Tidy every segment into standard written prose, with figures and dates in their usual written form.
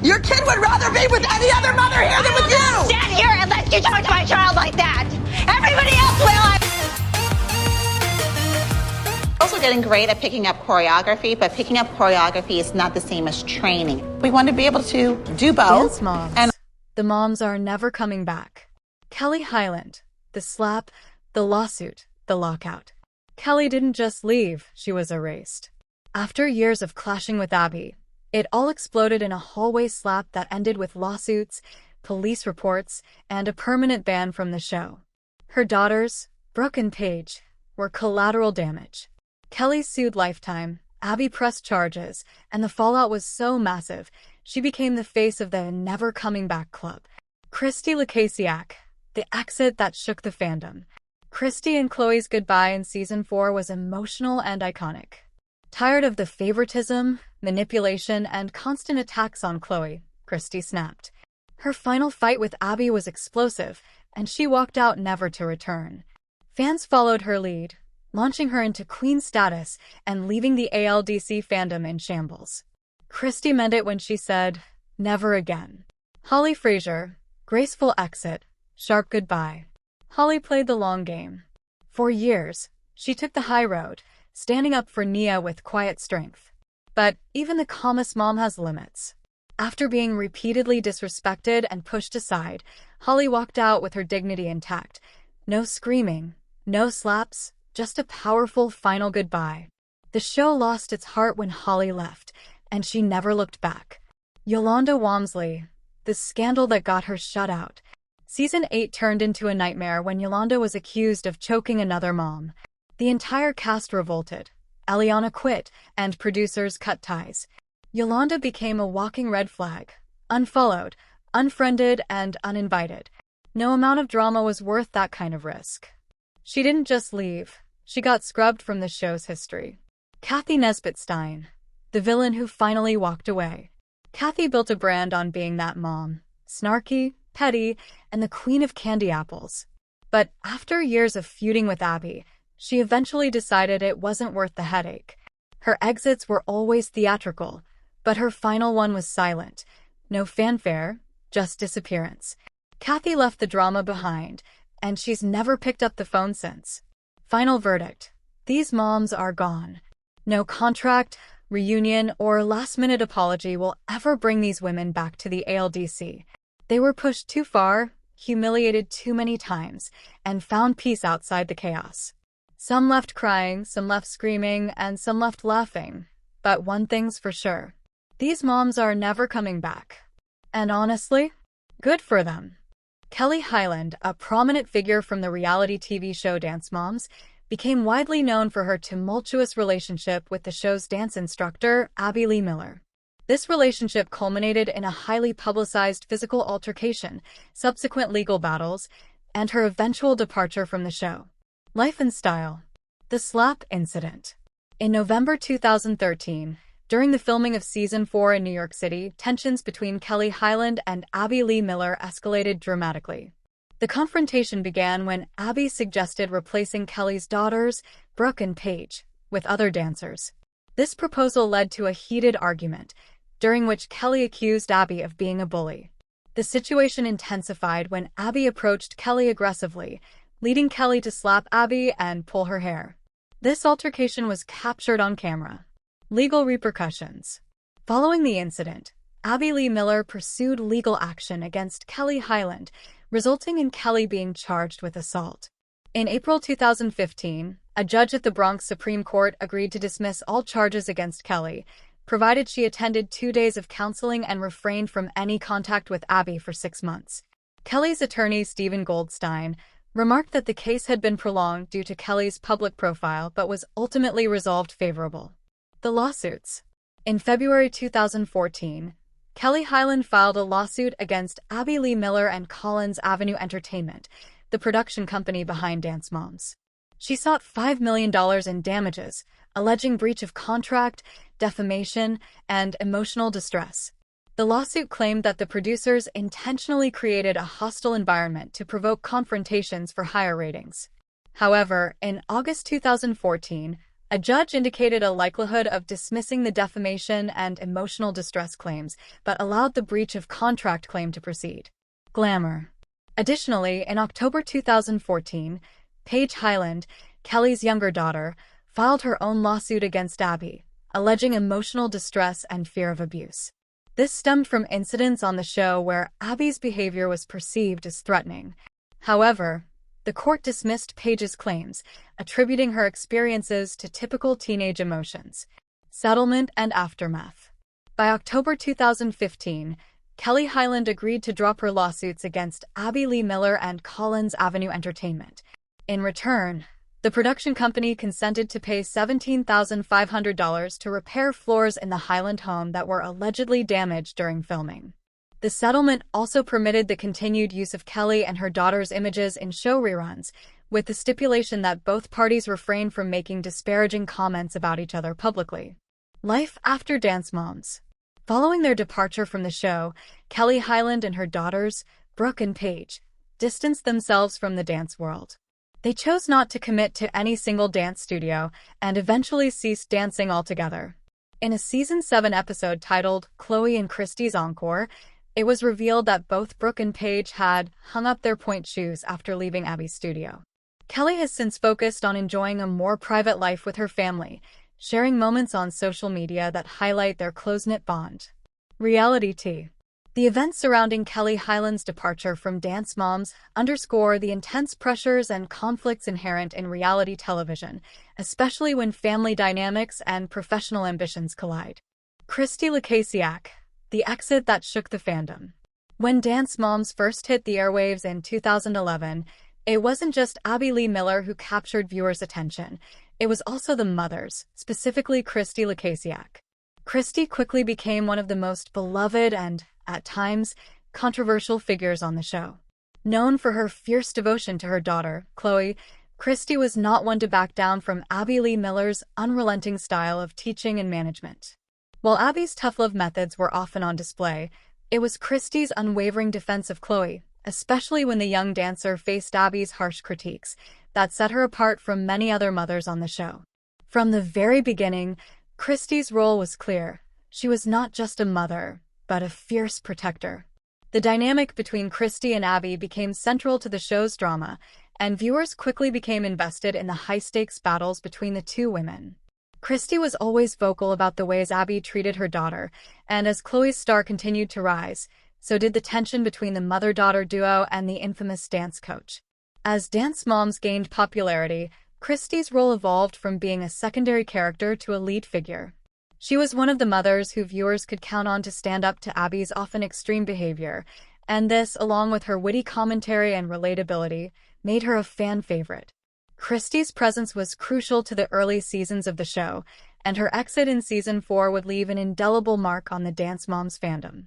Your kid would rather be with any other mother here than with you! I will not stand here and let you talk to my child like that! Everybody else will! Also getting great at picking up choreography, but picking up choreography is not the same as training. We want to be able to do both. Dance moms. And the moms are never coming back. Kelly Highland, the slap, the lawsuit, the lockout. Kelly didn't just leave, she was erased. After years of clashing with Abby, it all exploded in a hallway slap that ended with lawsuits, police reports, and a permanent ban from the show. Her daughters, Brooke and Paige, were collateral damage. Kelly sued Lifetime, Abby pressed charges, and the fallout was so massive, she became the face of the Never Coming Back Club. Christy Lacasiak, the exit that shook the fandom. Christy and Chloe's goodbye in season 4 was emotional and iconic. Tired of the favoritism, manipulation, and constant attacks on Chloe, Christy snapped. Her final fight with Abby was explosive, and she walked out never to return. Fans followed her lead, launching her into queen status and leaving the ALDC fandom in shambles. Christy meant it when she said, "Never again." Holly Frazier, graceful exit, sharp goodbye. Holly played the long game. For years, she took the high road, standing up for Nia with quiet strength. But even the calmest mom has limits. After being repeatedly disrespected and pushed aside, Holly walked out with her dignity intact. No screaming, no slaps, just a powerful final goodbye. The show lost its heart when Holly left, and she never looked back. Yolanda Walmsley, the scandal that got her shut out. Season 8 turned into a nightmare when Yolanda was accused of choking another mom. The entire cast revolted. Eliana quit, and producers cut ties. Yolanda became a walking red flag, unfollowed, unfriended, and uninvited. No amount of drama was worth that kind of risk. She didn't just leave, she got scrubbed from the show's history. Kathy Nesbitt Stein, the villain who finally walked away. Kathy built a brand on being that mom, snarky, petty, and the queen of candy apples. But after years of feuding with Abby, she eventually decided it wasn't worth the headache. Her exits were always theatrical, but her final one was silent. No fanfare, just disappearance. Kathy left the drama behind, and she's never picked up the phone since. Final verdict: these moms are gone. No contract, reunion, or last-minute apology will ever bring these women back to the ALDC. They were pushed too far, humiliated too many times, and found peace outside the chaos. Some left crying, some left screaming, and some left laughing. But one thing's for sure: these moms are never coming back. And honestly, good for them. Kelly Highland, a prominent figure from the reality TV show Dance Moms, became widely known for her tumultuous relationship with the show's dance instructor, Abby Lee Miller. This relationship culminated in a highly publicized physical altercation, subsequent legal battles, and her eventual departure from the show. Life and style. The slap incident. In November 2013, during the filming of Season 4 in New York City, tensions between Kelly Highland and Abby Lee Miller escalated dramatically. The confrontation began when Abby suggested replacing Kelly's daughters, Brooke and Paige, with other dancers. This proposal led to a heated argument, during which Kelly accused Abby of being a bully. The situation intensified when Abby approached Kelly aggressively, leading Kelly to slap Abby and pull her hair. This altercation was captured on camera. Legal repercussions. Following the incident, Abby Lee Miller pursued legal action against Kelly Highland, resulting in Kelly being charged with assault. In April 2015, a judge at the Bronx Supreme Court agreed to dismiss all charges against Kelly, provided she attended 2 days of counseling and refrained from any contact with Abby for 6 months. Kelly's attorney, Stephen Goldstein, remarked that the case had been prolonged due to Kelly's public profile but was ultimately resolved favorable. The lawsuits. In February 2014, Kelly Highland filed a lawsuit against Abby Lee Miller and Collins Avenue Entertainment, the production company behind Dance Moms. She sought $5 million in damages, alleging breach of contract, defamation, and emotional distress. The lawsuit claimed that the producers intentionally created a hostile environment to provoke confrontations for higher ratings. However, in August 2014, A judge indicated a likelihood of dismissing the defamation and emotional distress claims, but allowed the breach of contract claim to proceed. Glamour. Additionally, in October 2014, Paige Hyland, Kelly's younger daughter, filed her own lawsuit against Abby, alleging emotional distress and fear of abuse. This stemmed from incidents on the show where Abby's behavior was perceived as threatening. However, the court dismissed Paige's claims, attributing her experiences to typical teenage emotions. Settlement and aftermath. By October 2015, Kelly Hyland agreed to drop her lawsuits against Abby Lee Miller and Collins Avenue Entertainment. In return, the production company consented to pay $17,500 to repair floors in the Hyland home that were allegedly damaged during filming. The settlement also permitted the continued use of Kelly and her daughter's images in show reruns, with the stipulation that both parties refrain from making disparaging comments about each other publicly. Life after Dance Moms. Following their departure from the show, Kelly Hyland and her daughters, Brooke and Paige, distanced themselves from the dance world. They chose not to commit to any single dance studio and eventually ceased dancing altogether. In a Season 7 episode titled Chloe and Christy's Encore, it was revealed that both Brooke and Paige had hung up their pointe shoes after leaving Abby's studio. Kelly has since focused on enjoying a more private life with her family, sharing moments on social media that highlight their close-knit bond. Reality tea. The events surrounding Kelly Hyland's departure from Dance Moms underscore the intense pressures and conflicts inherent in reality television, especially when family dynamics and professional ambitions collide. Christy Lukasiak, the exit that shook the fandom. When Dance Moms first hit the airwaves in 2011, it wasn't just Abby Lee Miller who captured viewers' attention. It was also the mothers, specifically Christy Lukasiak. Christy quickly became one of the most beloved and, at times, controversial figures on the show. Known for her fierce devotion to her daughter, Chloe, Christy was not one to back down from Abby Lee Miller's unrelenting style of teaching and management. While Abby's tough love methods were often on display, it was Christy's unwavering defense of Chloe, especially when the young dancer faced Abby's harsh critiques, that set her apart from many other mothers on the show. From the very beginning, Christy's role was clear. She was not just a mother, but a fierce protector. The dynamic between Christy and Abby became central to the show's drama, and viewers quickly became invested in the high-stakes battles between the two women. Christy was always vocal about the ways Abby treated her daughter, and as Chloe's star continued to rise, so did the tension between the mother-daughter duo and the infamous dance coach. As Dance Moms gained popularity, Christy's role evolved from being a secondary character to a lead figure. She was one of the mothers who viewers could count on to stand up to Abby's often extreme behavior, and this, along with her witty commentary and relatability, made her a fan favorite. Christy's presence was crucial to the early seasons of the show, and her exit in Season 4 would leave an indelible mark on the Dance Moms fandom.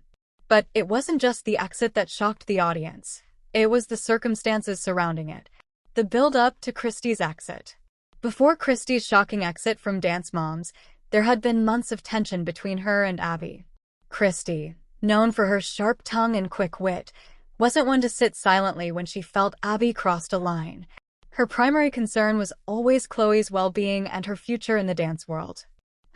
But it wasn't just the exit that shocked the audience. It was the circumstances surrounding it. The build-up to Christy's exit. Before Christy's shocking exit from Dance Moms, there had been months of tension between her and Abby. Christy, known for her sharp tongue and quick wit, wasn't one to sit silently when she felt Abby crossed a line. Her primary concern was always Chloe's well-being and her future in the dance world.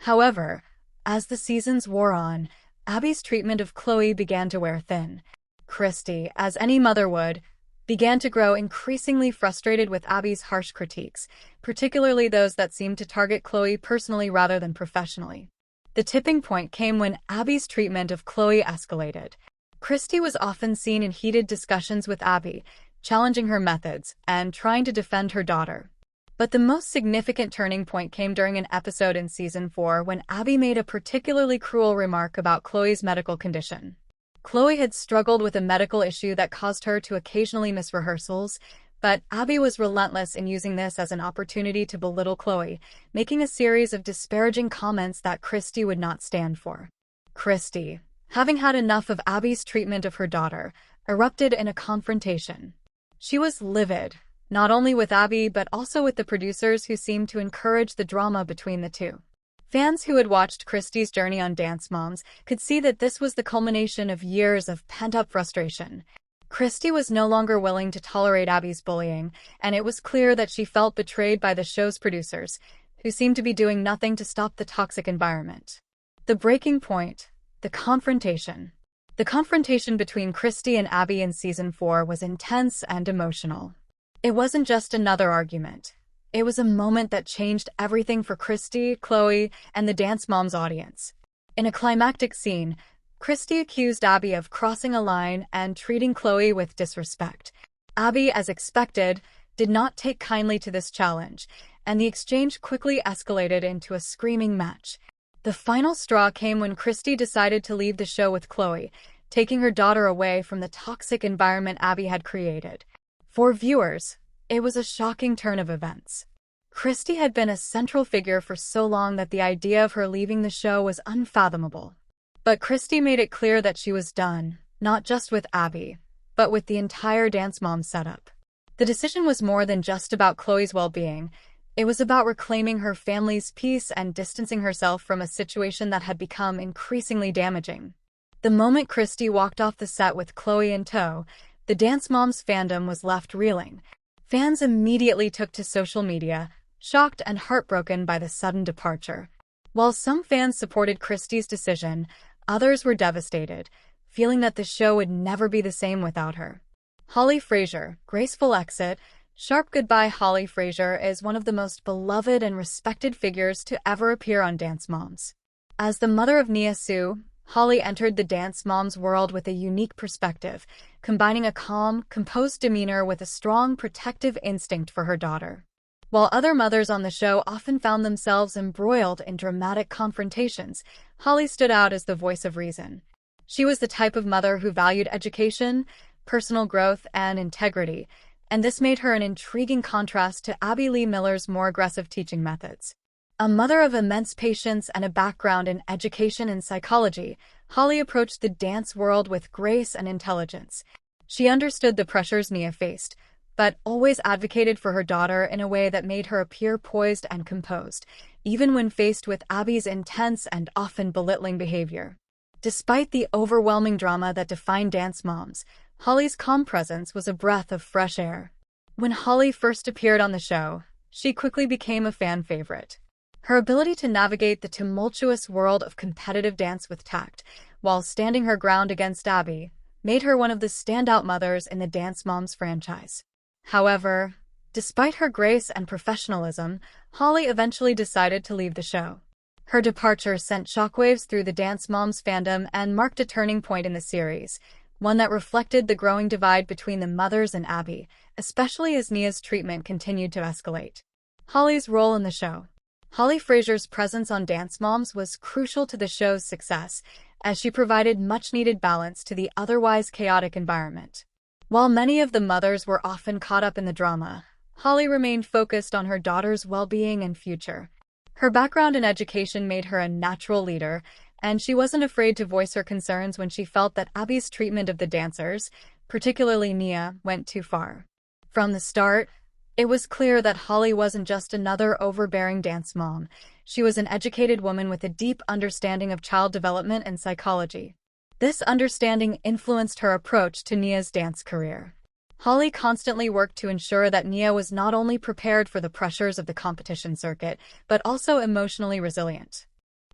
However, as the seasons wore on, Abby's treatment of Chloe began to wear thin. Christy, as any mother would, began to grow increasingly frustrated with Abby's harsh critiques, particularly those that seemed to target Chloe personally rather than professionally. The tipping point came when Abby's treatment of Chloe escalated. Christy was often seen in heated discussions with Abby, challenging her methods and trying to defend her daughter. But the most significant turning point came during an episode in Season 4 when Abby made a particularly cruel remark about Chloe's medical condition. Chloe had struggled with a medical issue that caused her to occasionally miss rehearsals, but Abby was relentless in using this as an opportunity to belittle Chloe, making a series of disparaging comments that Christy would not stand for. Christy, having had enough of Abby's treatment of her daughter, erupted in a confrontation. She was livid, not only with Abby but also with the producers who seemed to encourage the drama between the two. Fans who had watched Christy's journey on Dance Moms could see that this was the culmination of years of pent-up frustration. Christy was no longer willing to tolerate Abby's bullying, and it was clear that she felt betrayed by the show's producers, who seemed to be doing nothing to stop the toxic environment. The breaking point, the confrontation. The confrontation between Christy and Abby in Season 4 was intense and emotional. It wasn't just another argument. It was a moment that changed everything for Christy, Chloe, and the Dance Moms audience. In a climactic scene, Christy accused Abby of crossing a line and treating Chloe with disrespect. Abby, as expected, did not take kindly to this challenge, and the exchange quickly escalated into a screaming match. The final straw came when Christy decided to leave the show with Chloe, taking her daughter away from the toxic environment Abby had created. For viewers, it was a shocking turn of events. Christy had been a central figure for so long that the idea of her leaving the show was unfathomable. But Christy made it clear that she was done, not just with Abby, but with the entire Dance Mom setup. The decision was more than just about Chloe's well-being. It was about reclaiming her family's peace and distancing herself from a situation that had become increasingly damaging. The moment Christy walked off the set with Chloe in tow, the Dance Moms fandom was left reeling. Fans immediately took to social media, shocked and heartbroken by the sudden departure. While some fans supported Christy's decision, others were devastated, feeling that the show would never be the same without her. Holly Frazier, graceful exit. Sharp goodbye. Holly Frazier is one of the most beloved and respected figures to ever appear on Dance Moms. As the mother of Nia Sue, Holly entered the Dance Moms world with a unique perspective, combining a calm, composed demeanor with a strong, protective instinct for her daughter. While other mothers on the show often found themselves embroiled in dramatic confrontations, Holly stood out as the voice of reason. She was the type of mother who valued education, personal growth, and integrity, and this made her an intriguing contrast to Abby Lee Miller's more aggressive teaching methods. A mother of immense patience and a background in education and psychology, Holly approached the dance world with grace and intelligence. She understood the pressures Nia faced, but always advocated for her daughter in a way that made her appear poised and composed, even when faced with Abby's intense and often belittling behavior. Despite the overwhelming drama that defined Dance Moms, Holly's calm presence was a breath of fresh air. When Holly first appeared on the show, she quickly became a fan favorite. Her ability to navigate the tumultuous world of competitive dance with tact, while standing her ground against Abby, made her one of the standout mothers in the Dance Moms franchise. However, despite her grace and professionalism, Holly eventually decided to leave the show. Her departure sent shockwaves through the Dance Moms fandom and marked a turning point in the series, one that reflected the growing divide between the mothers and Abby, especially as Nia's treatment continued to escalate. Holly's role in the show. Holly Frazier's presence on Dance Moms was crucial to the show's success, as she provided much-needed balance to the otherwise chaotic environment. While many of the mothers were often caught up in the drama, Holly remained focused on her daughter's well-being and future. Her background in education made her a natural leader, and she wasn't afraid to voice her concerns when she felt that Abby's treatment of the dancers, particularly Nia, went too far. From the start, it was clear that Holly wasn't just another overbearing dance mom. She was an educated woman with a deep understanding of child development and psychology. This understanding influenced her approach to Nia's dance career. Holly constantly worked to ensure that Nia was not only prepared for the pressures of the competition circuit, but also emotionally resilient.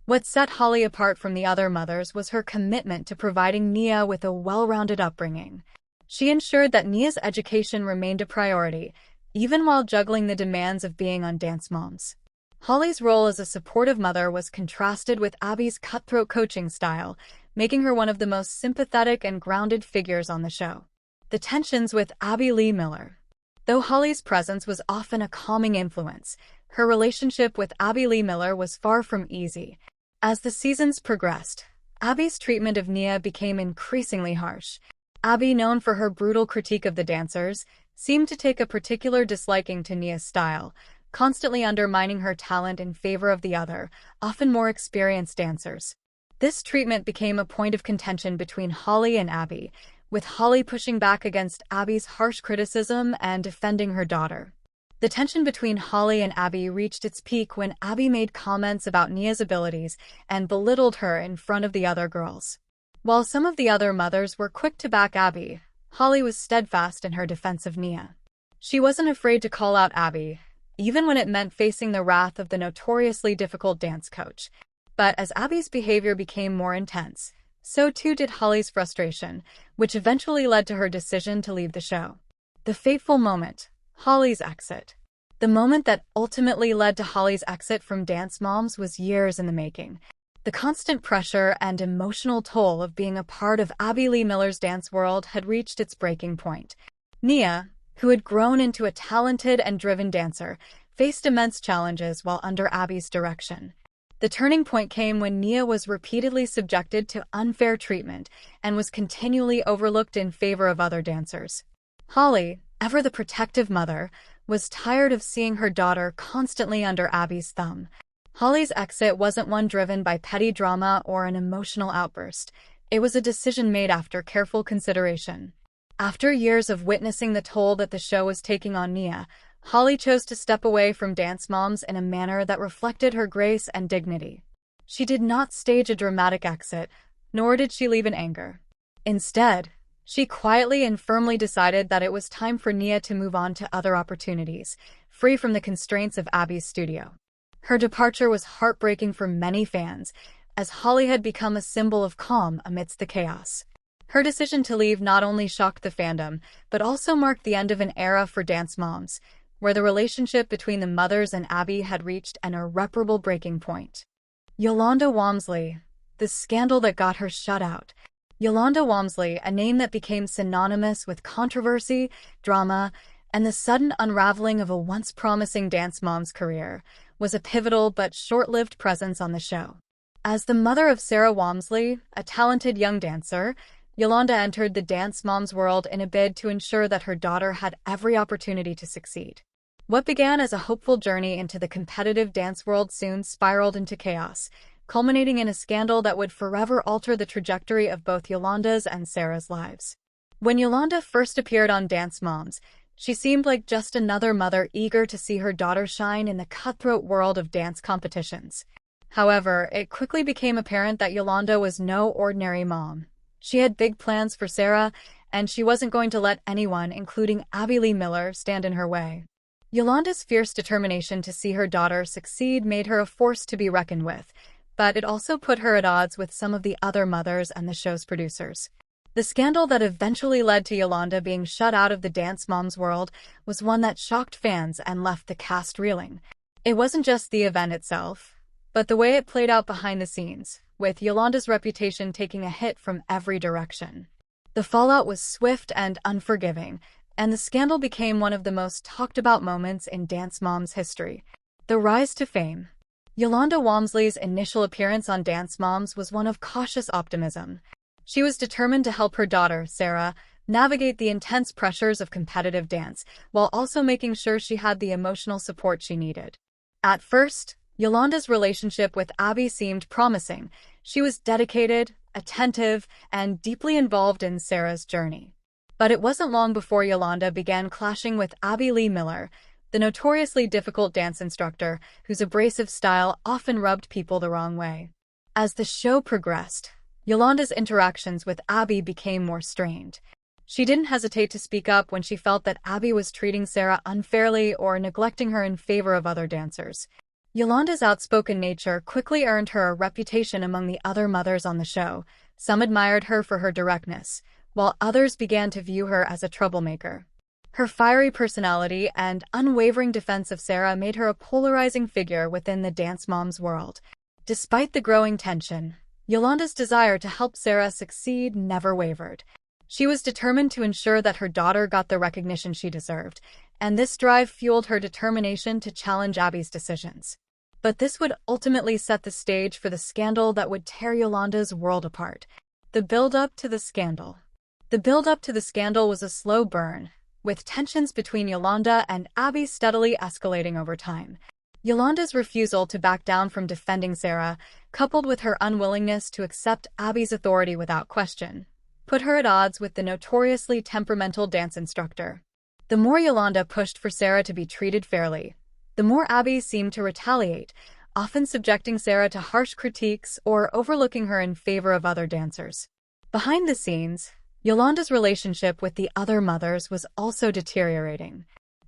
What set Holly apart from the other mothers was her commitment to providing Nia with a well-rounded upbringing. She ensured that Nia's education remained a priority, even while juggling the demands of being on Dance Moms. Holly's role as a supportive mother was contrasted with Abby's cutthroat coaching style, making her one of the most sympathetic and grounded figures on the show. The tensions with Abby Lee Miller. Though Holly's presence was often a calming influence, her relationship with Abby Lee Miller was far from easy. As the seasons progressed, Abby's treatment of Nia became increasingly harsh. Abby, known for her brutal critique of the dancers, seemed to take a particular disliking to Nia's style, constantly undermining her talent in favor of the other, often more experienced dancers. This treatment became a point of contention between Holly and Abby, with Holly pushing back against Abby's harsh criticism and defending her daughter. The tension between Holly and Abby reached its peak when Abby made comments about Nia's abilities and belittled her in front of the other girls. While some of the other mothers were quick to back Abby, Holly was steadfast in her defense of Nia. She wasn't afraid to call out Abby, even when it meant facing the wrath of the notoriously difficult dance coach. But as Abby's behavior became more intense, so too did Holly's frustration, which eventually led to her decision to leave the show. The fateful moment, Holly's exit. The moment that ultimately led to Holly's exit from Dance Moms was years in the making. The constant pressure and emotional toll of being a part of Abby Lee Miller's dance world had reached its breaking point. Nia, who had grown into a talented and driven dancer, faced immense challenges while under Abby's direction. The turning point came when Nia was repeatedly subjected to unfair treatment and was continually overlooked in favor of other dancers. Holly, ever the protective mother, was tired of seeing her daughter constantly under Abby's thumb. Holly's exit wasn't one driven by petty drama or an emotional outburst. It was a decision made after careful consideration. After years of witnessing the toll that the show was taking on Nia, Holly chose to step away from Dance Moms in a manner that reflected her grace and dignity. She did not stage a dramatic exit, nor did she leave in anger. Instead, she quietly and firmly decided that it was time for Nia to move on to other opportunities, free from the constraints of Abby's studio. Her departure was heartbreaking for many fans, as Holly had become a symbol of calm amidst the chaos. Her decision to leave not only shocked the fandom, but also marked the end of an era for Dance Moms, where the relationship between the mothers and Abby had reached an irreparable breaking point. Yolanda Walmsley, the scandal that got her shut out. Yolanda Walmsley, a name that became synonymous with controversy, drama, and the sudden unraveling of a once promising Dance Mom's career, was a pivotal but short-lived presence on the show. As the mother of Sarah Walmsley, a talented young dancer, Yolanda entered the Dance Moms world in a bid to ensure that her daughter had every opportunity to succeed. What began as a hopeful journey into the competitive dance world soon spiraled into chaos, culminating in a scandal that would forever alter the trajectory of both Yolanda's and Sarah's lives. When Yolanda first appeared on Dance Moms, she seemed like just another mother eager to see her daughter shine in the cutthroat world of dance competitions. However, it quickly became apparent that Yolanda was no ordinary mom. She had big plans for Sarah, and she wasn't going to let anyone, including Abby Lee Miller, stand in her way. Yolanda's fierce determination to see her daughter succeed made her a force to be reckoned with, but it also put her at odds with some of the other mothers and the show's producers. The scandal that eventually led to Yolanda being shut out of the Dance Moms world was one that shocked fans and left the cast reeling. It wasn't just the event itself, but the way it played out behind the scenes, with Yolanda's reputation taking a hit from every direction. The fallout was swift and unforgiving, and the scandal became one of the most talked about moments in Dance Moms history. The rise to fame. Yolanda Walmsley's initial appearance on Dance Moms was one of cautious optimism. She was determined to help her daughter, Sarah, navigate the intense pressures of competitive dance, while also making sure she had the emotional support she needed. At first, Yolanda's relationship with Abby seemed promising. She was dedicated, attentive, and deeply involved in Sarah's journey. But it wasn't long before Yolanda began clashing with Abby Lee Miller, the notoriously difficult dance instructor whose abrasive style often rubbed people the wrong way. As the show progressed, Yolanda's interactions with Abby became more strained. She didn't hesitate to speak up when she felt that Abby was treating Sarah unfairly or neglecting her in favor of other dancers. Yolanda's outspoken nature quickly earned her a reputation among the other mothers on the show. Some admired her for her directness, while others began to view her as a troublemaker. Her fiery personality and unwavering defense of Sarah made her a polarizing figure within the Dance Moms world. Despite the growing tension, Yolanda's desire to help Sarah succeed never wavered. She was determined to ensure that her daughter got the recognition she deserved, and this drive fueled her determination to challenge Abby's decisions. But this would ultimately set the stage for the scandal that would tear Yolanda's world apart. The build-up to the scandal. The build-up to the scandal was a slow burn, with tensions between Yolanda and Abby steadily escalating over time. Yolanda's refusal to back down from defending Sarah, coupled with her unwillingness to accept Abby's authority without question, put her at odds with the notoriously temperamental dance instructor. The more Yolanda pushed for Sarah to be treated fairly, the more Abby seemed to retaliate, often subjecting Sarah to harsh critiques or overlooking her in favor of other dancers. Behind the scenes, Yolanda's relationship with the other mothers was also deteriorating.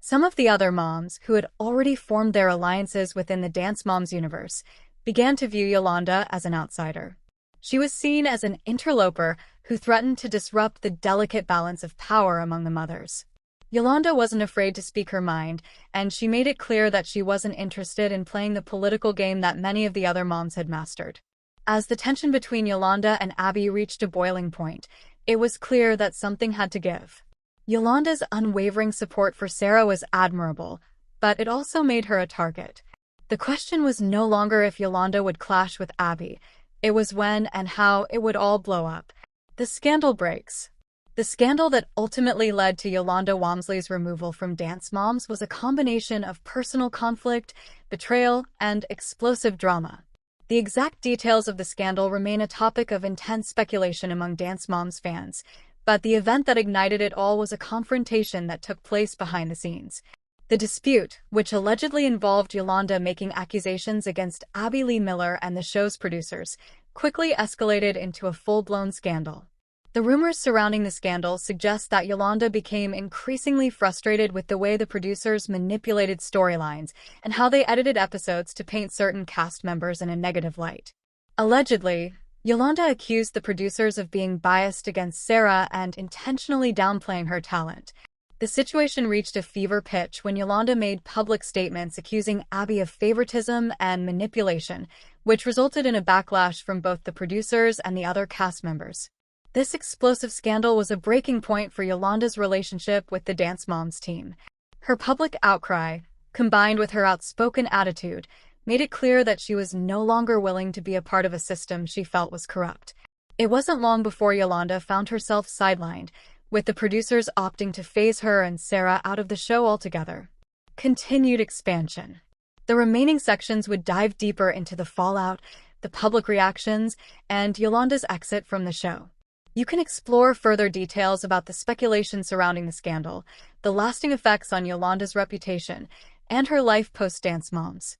Some of the other moms, who had already formed their alliances within the Dance Moms universe, began to view Yolanda as an outsider. She was seen as an interloper who threatened to disrupt the delicate balance of power among the mothers. Yolanda wasn't afraid to speak her mind, and she made it clear that she wasn't interested in playing the political game that many of the other moms had mastered. As the tension between Yolanda and Abby reached a boiling point, it was clear that something had to give. Yolanda's unwavering support for Sarah was admirable, but it also made her a target. The question was no longer if Yolanda would clash with Abby. It was when and how it would all blow up. The scandal breaks. The scandal that ultimately led to Yolanda Walmsley's removal from Dance Moms was a combination of personal conflict, betrayal, and explosive drama. The exact details of the scandal remain a topic of intense speculation among Dance Moms fans, but the event that ignited it all was a confrontation that took place behind the scenes. The dispute, which allegedly involved Yolanda making accusations against Abby Lee Miller and the show's producers, quickly escalated into a full-blown scandal. The rumors surrounding the scandal suggest that Yolanda became increasingly frustrated with the way the producers manipulated storylines and how they edited episodes to paint certain cast members in a negative light. Allegedly, Yolanda accused the producers of being biased against Sarah and intentionally downplaying her talent. The situation reached a fever pitch when Yolanda made public statements accusing Abby of favoritism and manipulation, which resulted in a backlash from both the producers and the other cast members. This explosive scandal was a breaking point for Yolanda's relationship with the Dance Moms team. Her public outcry, combined with her outspoken attitude, made it clear that she was no longer willing to be a part of a system she felt was corrupt. It wasn't long before Yolanda found herself sidelined, with the producers opting to phase her and Sarah out of the show altogether. Continued expansion. The remaining sections would dive deeper into the fallout, the public reactions, and Yolanda's exit from the show. You can explore further details about the speculation surrounding the scandal, the lasting effects on Yolanda's reputation, and her life post-Dance Moms.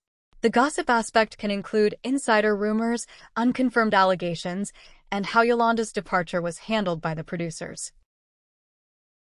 The gossip aspect can include insider rumors, unconfirmed allegations, and how Yolanda's departure was handled by the producers.